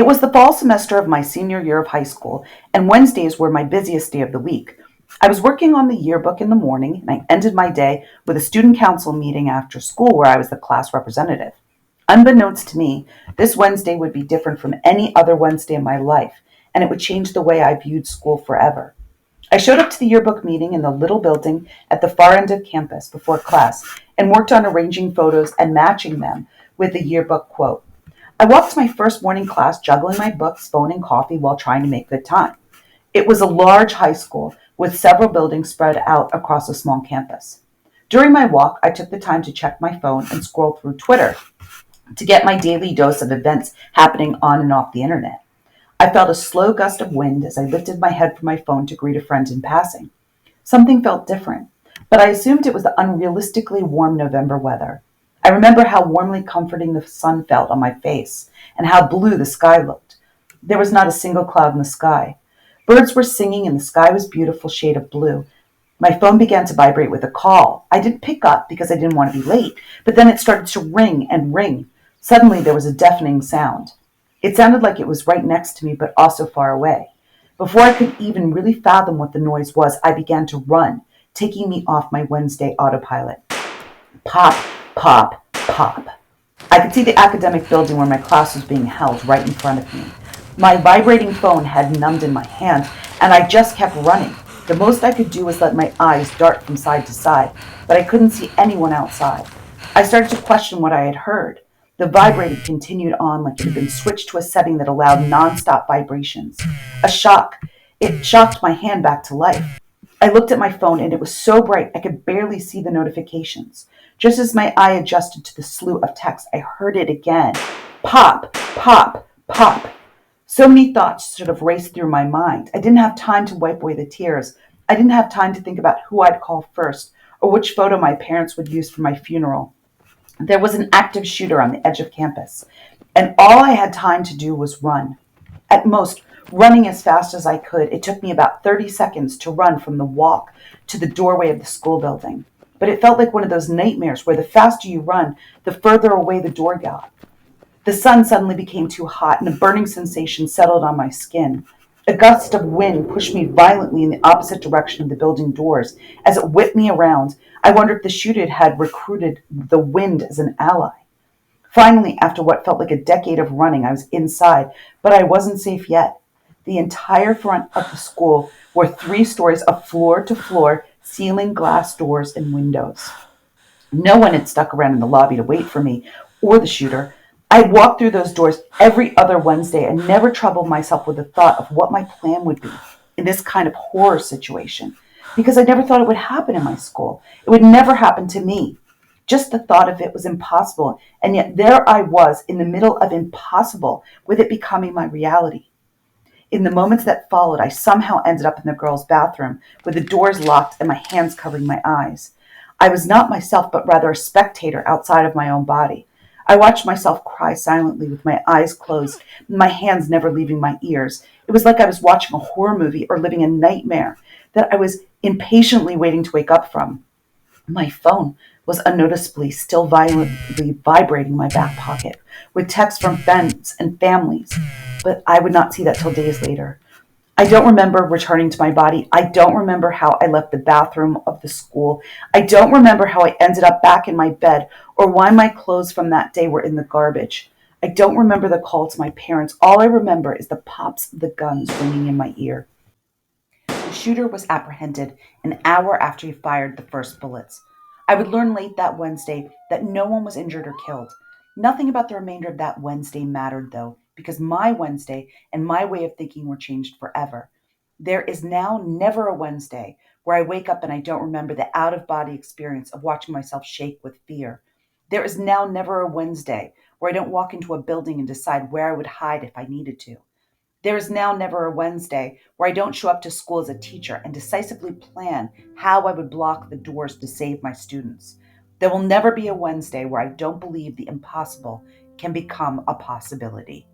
It was the fall semester of my senior year of high school, and Wednesdays were my busiest day of the week. I was working on the yearbook in the morning, and I ended my day with a student council meeting after school where I was the class representative. Unbeknownst to me, this Wednesday would be different from any other Wednesday in my life, and it would change the way I viewed school forever. I showed up to the yearbook meeting in the little building at the far end of campus before class and worked on arranging photos and matching them with the yearbook quote. I walked to my first morning class juggling my books, phone, and coffee while trying to make good time. It was a large high school with several buildings spread out across a small campus. During my walk, I took the time to check my phone and scroll through Twitter to get my daily dose of events happening on and off the internet. I felt a slow gust of wind as I lifted my head from my phone to greet a friend in passing. Something felt different, but I assumed it was the unrealistically warm November weather. I remember how warmly comforting the sun felt on my face and how blue the sky looked. There was not a single cloud in the sky. Birds were singing and the sky was a beautiful shade of blue. My phone began to vibrate with a call. I didn't pick up because I didn't want to be late, but then it started to ring and ring. Suddenly there was a deafening sound. It sounded like it was right next to me, but also far away. Before I could even really fathom what the noise was, I began to run, taking me off my Wednesday autopilot. Pop, pop, pop. I could see the academic building where my class was being held right in front of me. My vibrating phone had numbed in my hand, and I just kept running. The most I could do was let my eyes dart from side to side, but I couldn't see anyone outside. I started to question what I had heard. The vibrating continued on like it had been switched to a setting that allowed nonstop vibrations. A shock. It shocked my hand back to life. I looked at my phone and it was so bright I could barely see the notifications. Just as my eye adjusted to the slew of texts, I heard it again. Pop, pop, pop. So many thoughts sort of raced through my mind. I didn't have time to wipe away the tears. I didn't have time to think about who I'd call first or which photo my parents would use for my funeral. There was an active shooter on the edge of campus, and all I had time to do was run. At most, running as fast as I could, it took me about 30 seconds to run from the walk to the doorway of the school building. But it felt like one of those nightmares where the faster you run, the further away the door got. The sun suddenly became too hot, and a burning sensation settled on my skin. A gust of wind pushed me violently in the opposite direction of the building doors. As it whipped me around, I wondered if the shooter had recruited the wind as an ally. Finally, after what felt like a decade of running, I was inside, but I wasn't safe yet. The entire front of the school were 3 stories of floor-to-floor ceiling glass doors and windows. No one had stuck around in the lobby to wait for me or the shooter. I had walked through those doors every other Wednesday and never troubled myself with the thought of what my plan would be in this kind of horror situation because I never thought it would happen in my school. It would never happen to me. Just the thought of it was impossible, and yet there I was in the middle of impossible with it becoming my reality. In the moments that followed, I somehow ended up in the girls' bathroom with the doors locked and my hands covering my eyes. I was not myself, but rather a spectator outside of my own body. I watched myself cry silently with my eyes closed, my hands never leaving my ears. It was like I was watching a horror movie or living a nightmare that I was impatiently waiting to wake up from. My phone was unnoticeably still violently vibrating in my back pocket with texts from friends and families, but I would not see that till days later. I don't remember returning to my body. I don't remember how I left the bathroom of the school. I don't remember how I ended up back in my bed or why my clothes from that day were in the garbage. I don't remember the call to my parents. All I remember is the pops of the guns ringing in my ear. The shooter was apprehended an hour after he fired the first bullets. I would learn late that Wednesday that no one was injured or killed. Nothing about the remainder of that Wednesday mattered, though, because my Wednesday and my way of thinking were changed forever. There is now never a Wednesday where I wake up and I don't remember the out of body experience of watching myself shake with fear. There is now never a Wednesday where I don't walk into a building and decide where I would hide if I needed to. There is now never a Wednesday where I don't show up to school as a teacher and decisively plan how I would block the doors to save my students. There will never be a Wednesday where I don't believe the impossible can become a possibility.